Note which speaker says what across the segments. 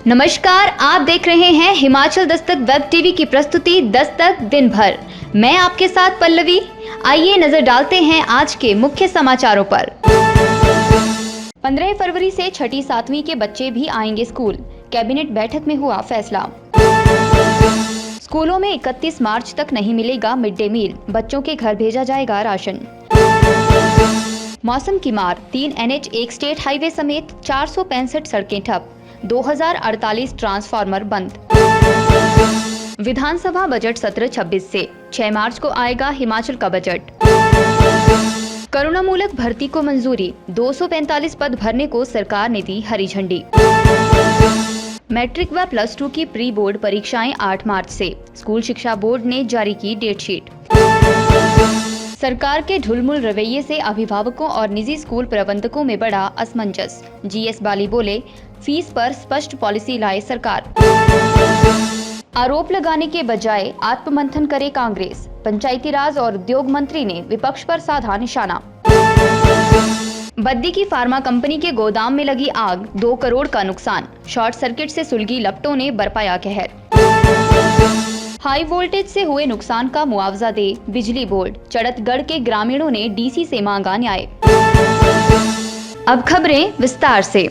Speaker 1: नमस्कार, आप देख रहे हैं हिमाचल दस्तक वेब टीवी की प्रस्तुति दस्तक दिन भर। मैं आपके साथ पल्लवी। आइए नजर डालते हैं आज के मुख्य समाचारों पर। 15 फरवरी से छठी सातवीं के बच्चे भी आएंगे स्कूल, कैबिनेट बैठक में हुआ फैसला। स्कूलों में 31 मार्च तक नहीं मिलेगा मिड डे मील, बच्चों के घर भेजा जाएगा राशन। मौसम की मार, 3 NH, 1 स्टेट हाईवे समेत 465 सड़कें ठप, 2048 ट्रांसफार्मर बंद। विधानसभा बजट सत्र 26 से 6 मार्च को आएगा हिमाचल का बजट। करुणामूलक भर्ती को मंजूरी, 245 पद भरने को सरकार ने दी हरी झंडी। मैट्रिक व +2 की प्री बोर्ड परीक्षाएं 8 मार्च से, स्कूल शिक्षा बोर्ड ने जारी की डेटशीट। सरकार के ढुलमुल रवैये से अभिभावकों और निजी स्कूल प्रबंधकों में बड़ा असमंजस। GS बाली बोले, फीस पर स्पष्ट पॉलिसी लाए सरकार। आरोप लगाने के बजाय आत्ममंथन करे कांग्रेस, पंचायती राज और उद्योग मंत्री ने विपक्ष पर साधा निशाना। बद्दी की फार्मा कंपनी के गोदाम में लगी आग, 2 करोड़ का नुकसान, शॉर्ट सर्किट से सुलगी लपटों ने बरपाया कहर। हाई वोल्टेज से हुए नुकसान का मुआवजा दे बिजली बोर्ड, चड़तगढ़ के ग्रामीणों ने DC से मांगा न्याय। अब खबरें विस्तार से।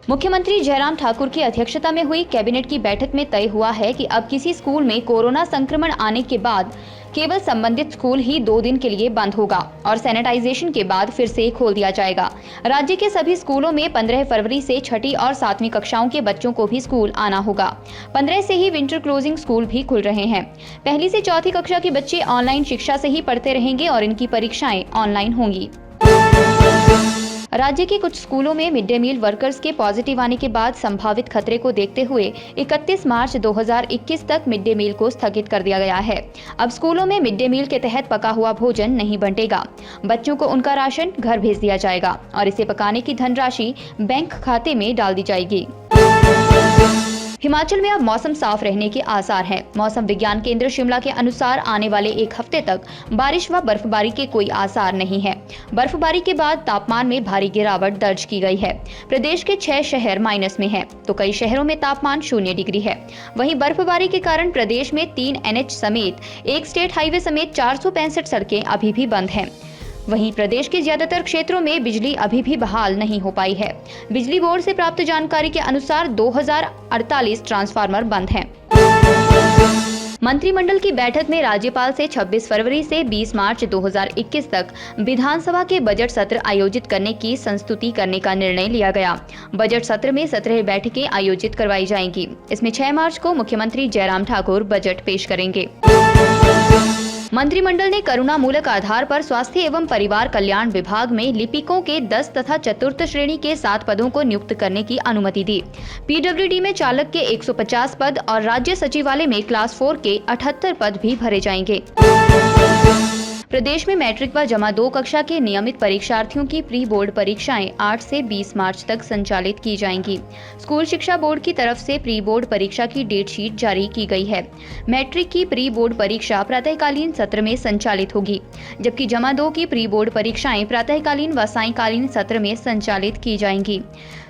Speaker 1: मुख्यमंत्री जयराम ठाकुर की अध्यक्षता में हुई कैबिनेट की बैठक में तय हुआ है कि अब किसी स्कूल में कोरोना संक्रमण आने के बाद केवल संबंधित स्कूल ही 2 दिन के लिए बंद होगा और सैनिटाइजेशन के बाद फिर से खोल दिया जाएगा। राज्य के सभी स्कूलों में 15 फरवरी से छठी और 7वीं कक्षाओं के बच्चों को भी स्कूल आना होगा। 15 से ही विंटर क्लोजिंग स्कूल भी खुल रहे हैं। पहली से चौथी कक्षा के बच्चे ऑनलाइन शिक्षा से ही पढ़ते रहेंगे और इनकी परीक्षाएं ऑनलाइन होंगी। राज्य के कुछ स्कूलों में मिड डे मील वर्कर्स के पॉजिटिव आने के बाद संभावित खतरे को देखते हुए 31 मार्च 2021 तक मिड डे मील को स्थगित कर दिया गया है। अब स्कूलों में मिड डे मील के तहत पका हुआ भोजन नहीं बंटेगा। बच्चों को उनका राशन घर भेज दिया जाएगा और इसे पकाने की धनराशि बैंक खाते में डाल दी जाएगी। हिमाचल में अब मौसम साफ रहने के आसार हैं। मौसम विज्ञान केंद्र शिमला के अनुसार आने वाले 1 हफ्ते तक बारिश व बर्फबारी के कोई आसार नहीं है। बर्फबारी के बाद तापमान में भारी गिरावट दर्ज की गई है। प्रदेश के 6 शहर माइनस में हैं, तो कई शहरों में तापमान 0 डिग्री है। वहीं बर्फबारी के कारण प्रदेश में 3 NH समेत 1 स्टेट हाईवे समेत 465 सड़कें अभी भी बंद हैं। वहीं प्रदेश के ज्यादातर क्षेत्रों में बिजली अभी भी बहाल नहीं हो पाई है। बिजली बोर्ड से प्राप्त जानकारी के अनुसार 2048 ट्रांसफार्मर बंद हैं। मंत्रिमंडल की बैठक में राज्यपाल से 26 फरवरी से 20 मार्च 2021 तक विधानसभा के बजट सत्र आयोजित करने की संस्तुति करने का निर्णय लिया गया। बजट सत्र में 17 बैठकें आयोजित करवाई जाएंगी। इसमें 6 मार्च को मुख्यमंत्री जयराम ठाकुर बजट पेश करेंगे। मंत्रिमंडल ने करुणामूलक आधार पर स्वास्थ्य एवं परिवार कल्याण विभाग में लिपिकों के 10 तथा चतुर्थ श्रेणी के 7 पदों को नियुक्त करने की अनुमति दी। PWD में चालक के 150 पद और राज्य सचिवालय में क्लास 4 के 78 पद भी भरे जाएंगे। प्रदेश में मैट्रिक व जमा 2 कक्षा के नियमित परीक्षार्थियों की प्री बोर्ड परीक्षाएं 8 से 20 मार्च तक संचालित की जाएंगी। स्कूल शिक्षा बोर्ड की तरफ से प्री बोर्ड परीक्षा की डेट शीट जारी की गई है। मैट्रिक की प्री बोर्ड परीक्षा प्रातःकालीन सत्र में संचालित होगी, जबकि जमा 2 की प्री बोर्ड परीक्षाएं प्रातःकालीन व सायंकालीन सत्र में संचालित की जाएंगी।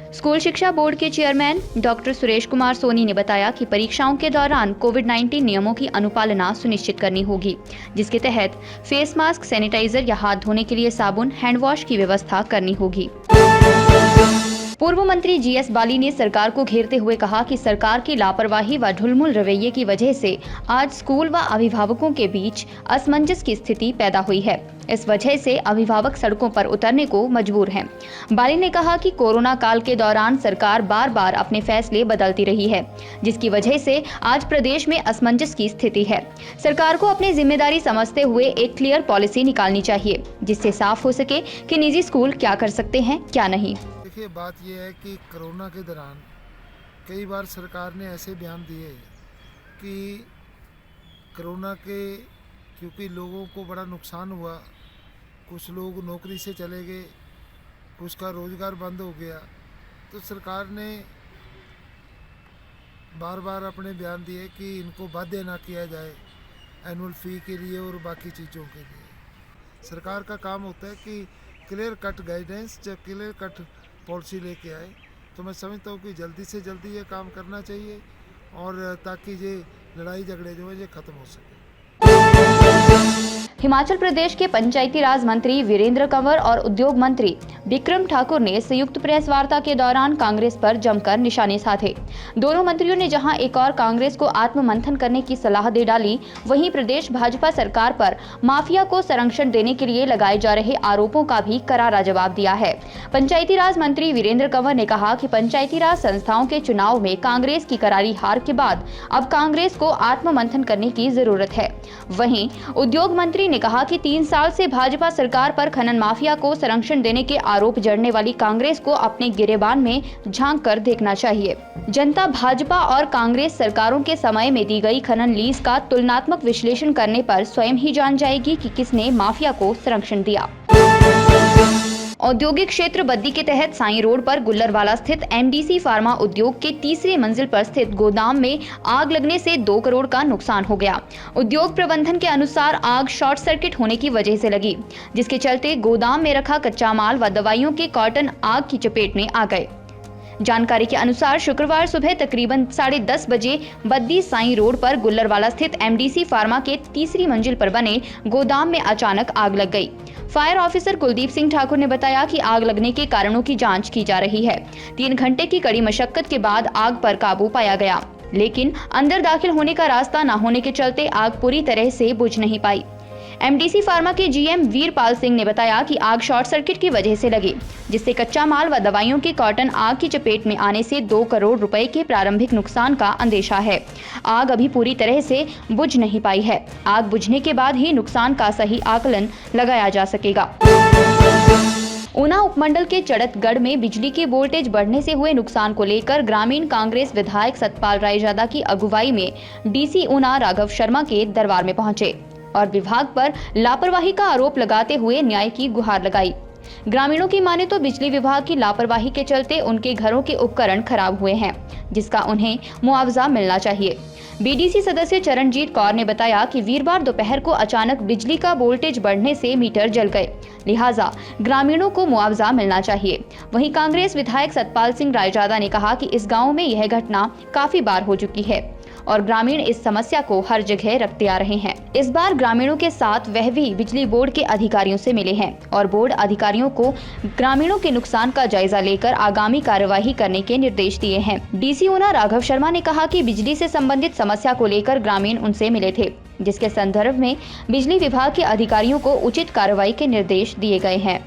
Speaker 1: स्कूल शिक्षा बोर्ड के चेयरमैन डॉक्टर सुरेश कुमार सोनी ने बताया कि परीक्षाओं के दौरान कोविड-19 नियमों की अनुपालना सुनिश्चित करनी होगी, जिसके तहत फेस मास्क, सैनिटाइजर या हाथ धोने के लिए साबुन, हैंड वॉश की व्यवस्था करनी होगी। पूर्व मंत्री GS बाली ने सरकार को घेरते हुए कहा कि सरकार की लापरवाही व ढुलमुल रवैये की वजह से आज स्कूल व अभिभावकों के बीच असमंजस की स्थिति पैदा हुई है। इस वजह से अभिभावक सड़कों पर उतरने को मजबूर हैं। बाली ने कहा कि कोरोना काल के दौरान सरकार बार बार अपने फैसले बदलती रही है, जिसकी वजह से आज प्रदेश में असमंजस की स्थिति है। सरकार को अपनी जिम्मेदारी समझते हुए एक क्लियर पॉलिसी निकालनी चाहिए, जिससे साफ हो सके कि निजी स्कूल क्या कर सकते हैं, क्या नहीं।
Speaker 2: देखिए, बात यह है कि कोरोना के दौरान कई बार सरकार ने ऐसे बयान दिए कि कोरोना के क्योंकि लोगों को बड़ा नुकसान हुआ, कुछ लोग नौकरी से चले गए, कुछ का रोज़गार बंद हो गया, तो सरकार ने बार बार अपने बयान दिए कि इनको बाध्य ना किया जाए एनुअल फ़ी के लिए और बाकी चीज़ों के लिए। सरकार का काम होता है कि क्लियर कट गाइडेंस, जब क्लियर कट पॉलिसी लेके आए तो मैं समझता हूँ कि जल्दी से जल्दी ये काम करना चाहिए और ताकि ये लड़ाई झगड़े जो है ये खत्म हो सके।
Speaker 1: हिमाचल प्रदेश के पंचायती राज मंत्री वीरेंद्र कंवर और उद्योग मंत्री विक्रम ठाकुर ने संयुक्त प्रेस वार्ता के दौरान कांग्रेस पर जमकर निशाने साधे। दोनों मंत्रियों ने जहां एक और कांग्रेस को आत्ममंथन करने की सलाह दे डाली, वहीं प्रदेश भाजपा सरकार पर माफिया को संरक्षण देने के लिए लगाए जा रहे आरोपों का भी करारा जवाब दिया है। पंचायती राज मंत्री वीरेंद्र कंवर ने कहा कि पंचायती राज संस्थाओं के चुनाव में कांग्रेस की करारी हार के बाद अब कांग्रेस को आत्ममंथन करने की जरूरत है। वहीं उद्योग मंत्री ने कहा कि 3 साल से भाजपा सरकार पर खनन माफिया को संरक्षण देने के आरोप जड़ने वाली कांग्रेस को अपने गिरेबान में झांक कर देखना चाहिए। जनता भाजपा और कांग्रेस सरकारों के समय में दी गई खनन लीज का तुलनात्मक विश्लेषण करने पर स्वयं ही जान जाएगी कि किसने माफिया को संरक्षण दिया। औद्योगिक क्षेत्र बद्दी के तहत साई रोड पर गुल्लरवाला स्थित एमडीसी फार्मा उद्योग के तीसरी मंजिल पर स्थित गोदाम में आग लगने से 2 करोड़ का नुकसान हो गया। उद्योग प्रबंधन के अनुसार आग शॉर्ट सर्किट होने की वजह से लगी, जिसके चलते गोदाम में रखा कच्चा माल व दवाइयों के कार्टन आग की चपेट में आ गए। जानकारी के अनुसार शुक्रवार सुबह तकरीबन 10:30 बजे बद्दी साई रोड पर गुल्लरवाला स्थित एमडीसी फार्मा के तीसरी मंजिल पर बने गोदाम में अचानक आग लग गई। फायर ऑफिसर कुलदीप सिंह ठाकुर ने बताया कि आग लगने के कारणों की जांच की जा रही है। 3 घंटे की कड़ी मशक्कत के बाद आग पर काबू पाया गया, लेकिन अंदर दाखिल होने का रास्ता न होने के चलते आग पूरी तरह से बुझ नहीं पाई। एमडीसी फार्मा के जीएम वीरपाल सिंह ने बताया कि आग शॉर्ट सर्किट की वजह से लगी, जिससे कच्चा माल व दवाइयों के कार्टन आग की चपेट में आने से 2 करोड़ रुपए के प्रारंभिक नुकसान का अंदेशा है। आग अभी पूरी तरह से बुझ नहीं पाई है। आग बुझने के बाद ही नुकसान का सही आकलन लगाया जा सकेगा। ऊना उपमंडल के चड़तगढ़ में बिजली की वोल्टेज बढ़ने से हुए नुकसान को लेकर ग्रामीण कांग्रेस विधायक सतपाल रायजादा की अगुवाई में डीसी ऊना राघव शर्मा के दरबार में पहुंचे और विभाग पर लापरवाही का आरोप लगाते हुए न्याय की गुहार लगाई। ग्रामीणों की माने तो बिजली विभाग की लापरवाही के चलते उनके घरों के उपकरण खराब हुए हैं, जिसका उन्हें मुआवजा मिलना चाहिए। बीडीसी सदस्य चरणजीत कौर ने बताया कि वीरवार दोपहर को अचानक बिजली का वोल्टेज बढ़ने से मीटर जल गए, लिहाजा ग्रामीणों को मुआवजा मिलना चाहिए। वहीं कांग्रेस विधायक सतपाल सिंह रायजादा ने कहा कि इस गांव में यह घटना काफी बार हो चुकी है और ग्रामीण इस समस्या को हर जगह रखते आ रहे हैं। इस बार ग्रामीणों के साथ वह भी बिजली बोर्ड के अधिकारियों से मिले हैं और बोर्ड अधिकारियों को ग्रामीणों के नुकसान का जायजा लेकर आगामी कार्यवाही करने के निर्देश दिए हैं। डीसी ऊना राघव शर्मा ने कहा कि बिजली से संबंधित समस्या को लेकर ग्रामीण उनसे मिले थे, जिसके संदर्भ में बिजली विभाग के अधिकारियों को उचित कार्रवाई के निर्देश दिए गए हैं।